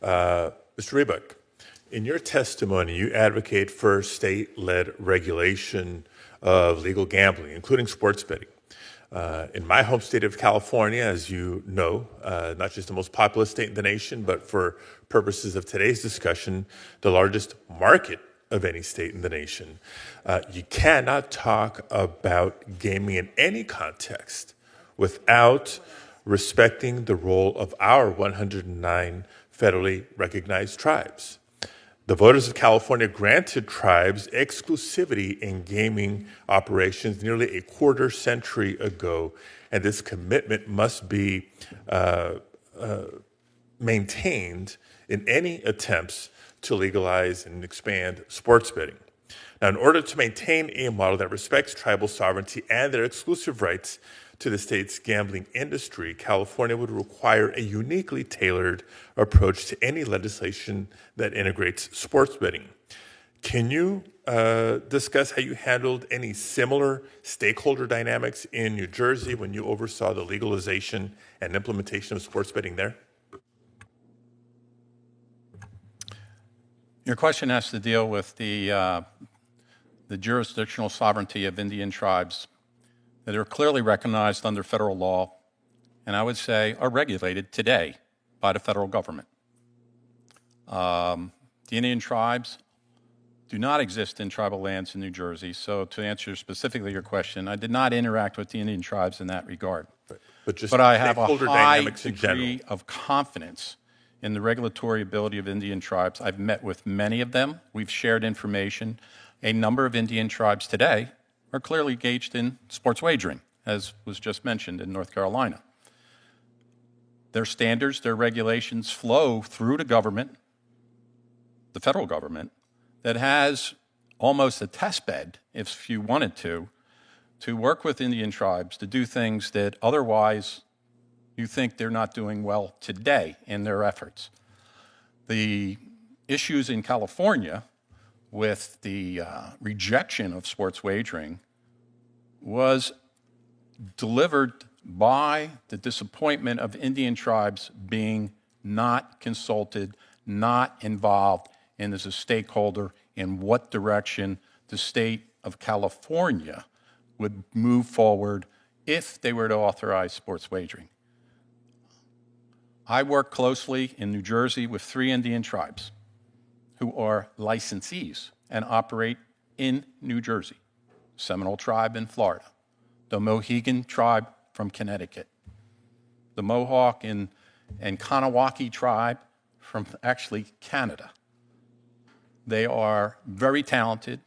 Mr. Rebuck, in your testimony, you advocate for state-led regulation of legal gambling, including sports betting. In my home state of California, as you know, not just the most populous state in the nation, but for purposes of today's discussion, the largest market of any state in the nation. You cannot talk about gaming in any context without respecting the role of our 109 federally recognized tribes. The voters of California granted tribes exclusivity in gaming operations nearly a quarter century ago, and this commitment must be maintained in any attempts to legalize and expand sports betting. Now, in order to maintain a model that respects tribal sovereignty and their exclusive rights to the state's gambling industry, California would require a uniquely tailored approach to any legislation that integrates sports betting. Can you discuss how you handled any similar stakeholder dynamics in New Jersey when you oversaw the legalization and implementation of sports betting there? Your question has to deal with the jurisdictional sovereignty of Indian tribes that are clearly recognized under federal law, and I would say are regulated today by the federal government. The Indian tribes do not exist in tribal lands in New Jersey, so to answer specifically your question, I did not interact with the Indian tribes in that regard. But I have a high degree of confidence in the regulatory ability of Indian tribes. I've met with many of them. We've shared information. A number of Indian tribes today are clearly engaged in sports wagering, as was just mentioned in North Carolina. Their standards, their regulations flow through the government, the federal government, that has almost a test bed, if you wanted to work with Indian tribes to do things that otherwise you think they're not doing well today in their efforts. The issues in California with the rejection of sports wagering was delivered by the disappointment of Indian tribes being not consulted, not involved, and as a stakeholder in what direction the state of California would move forward if they were to authorize sports wagering. I work closely in New Jersey with 3 Indian tribes who are licensees and operate in New Jersey. Seminole tribe in Florida, the Mohegan tribe from Connecticut, the Mohawk and Kanawaki tribe from actually Canada. They are very talented,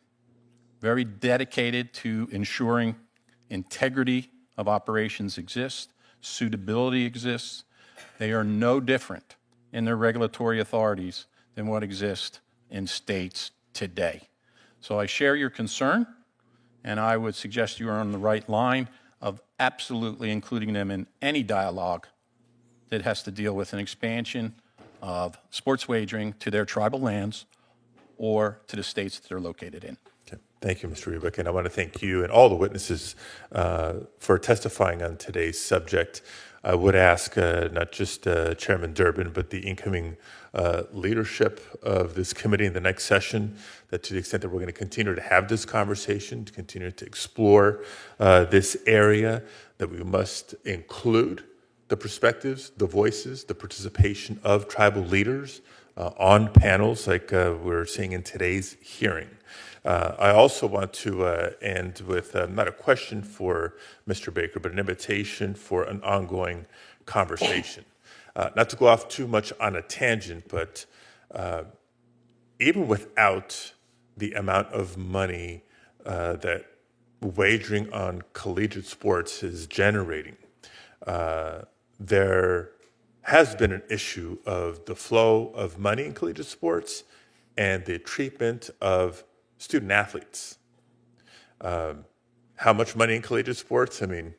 very dedicated to ensuring integrity of operations exists, suitability exists. They are no different in their regulatory authorities than what exists in states today. So I share your concern, and I would suggest you are on the right line of absolutely including them in any dialogue that has to deal with an expansion of sports wagering to their tribal lands or to the states that they're located in. Okay. Thank you, Mr. Rebuck, and I want to thank you and all the witnesses for testifying on today's subject. I would ask not just Chairman Durbin, but the incoming leadership of this committee in the next session, that to the extent that we're going to continue to have this conversation, to continue to explore this area, that we must include the perspectives, the voices, the participation of tribal leaders on panels like we're seeing in today's hearing. I also want to end with not a question for Mr. Baker, but an invitation for an ongoing conversation. Not to go off too much on a tangent, but even without the amount of money that wagering on collegiate sports is generating, there has been an issue of the flow of money in collegiate sports and the treatment of student athletes. How much money in collegiate sports? I mean,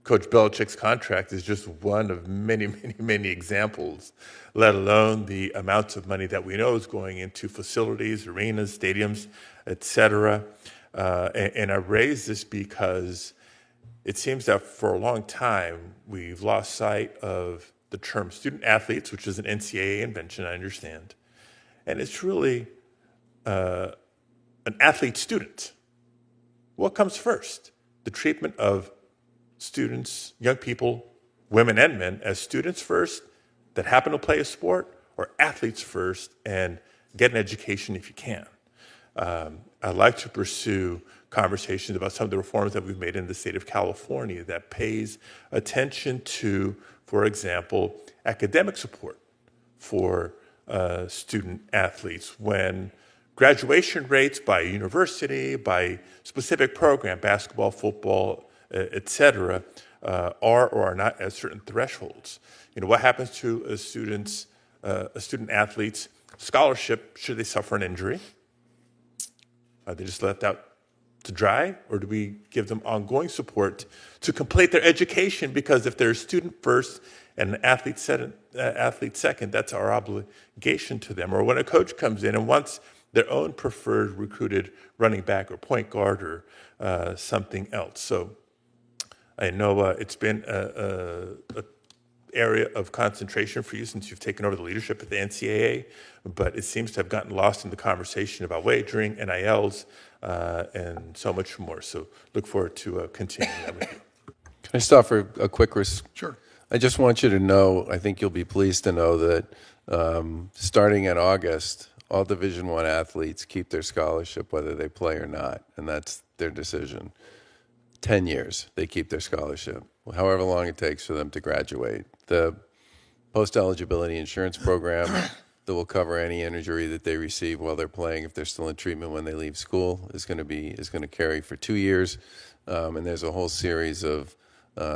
Coach Belichick's contract is just one of many, many, many examples, let alone the amounts of money that we know is going into facilities, arenas, stadiums, et cetera. And I raise this because it seems that for a long time, we've lost sight of the term student athletes, which is an NCAA invention, I understand, and it's really an athlete student. What comes first? The treatment of students, young people, women and men, as students first that happen to play a sport, or athletes first and get an education if you can? I'd like to pursue conversations about some of the reforms that we've made in the state of California that pays attention to, for example, academic support for student athletes when graduation rates by university, by specific program, basketball, football, et cetera, are or are not at certain thresholds. You know, what happens to a student athlete's scholarship should they suffer an injury? Are they just left out to dry, or do we give them ongoing support to complete their education? Because if they're a student first and an athlete second, that's our obligation to them. Or when a coach comes in and wants their own preferred recruited running back or point guard or something else. So I know it's been a area of concentration for you since you've taken over the leadership at the NCAA, but it seems to have gotten lost in the conversation about wagering, NILs, and so much more. So look forward to continuing that with you. Can I stop for a quick Sure. I just want you to know, I think you'll be pleased to know that starting in August, all Division I athletes keep their scholarship whether they play or not, and that's their decision. 10 years, they keep their scholarship, however long it takes for them to graduate. The post-eligibility insurance program that will cover any injury that they receive while they're playing, if they're still in treatment when they leave school, is going to carry for 2 years. And there's a whole series of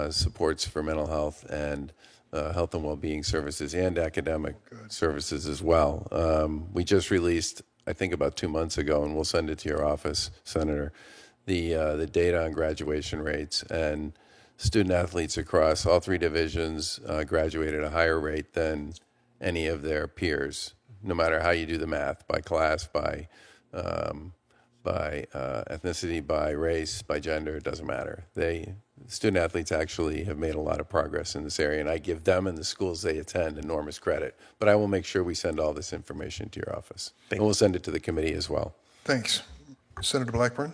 supports for mental health and health and well-being services and academic services as well. We just released, I think about 2 months ago, and we'll send it to your office, Senator, the data on graduation rates, and student athletes across all three divisions graduate at a higher rate than any of their peers, no matter how you do the math, by class, by ethnicity, by race, by gender, it doesn't matter. Student athletes actually have made a lot of progress in this area, and I give them and the schools they attend enormous credit. But I will make sure we send all this information to your office. And we'll send it to the committee as well. Thanks. Senator Blackburn?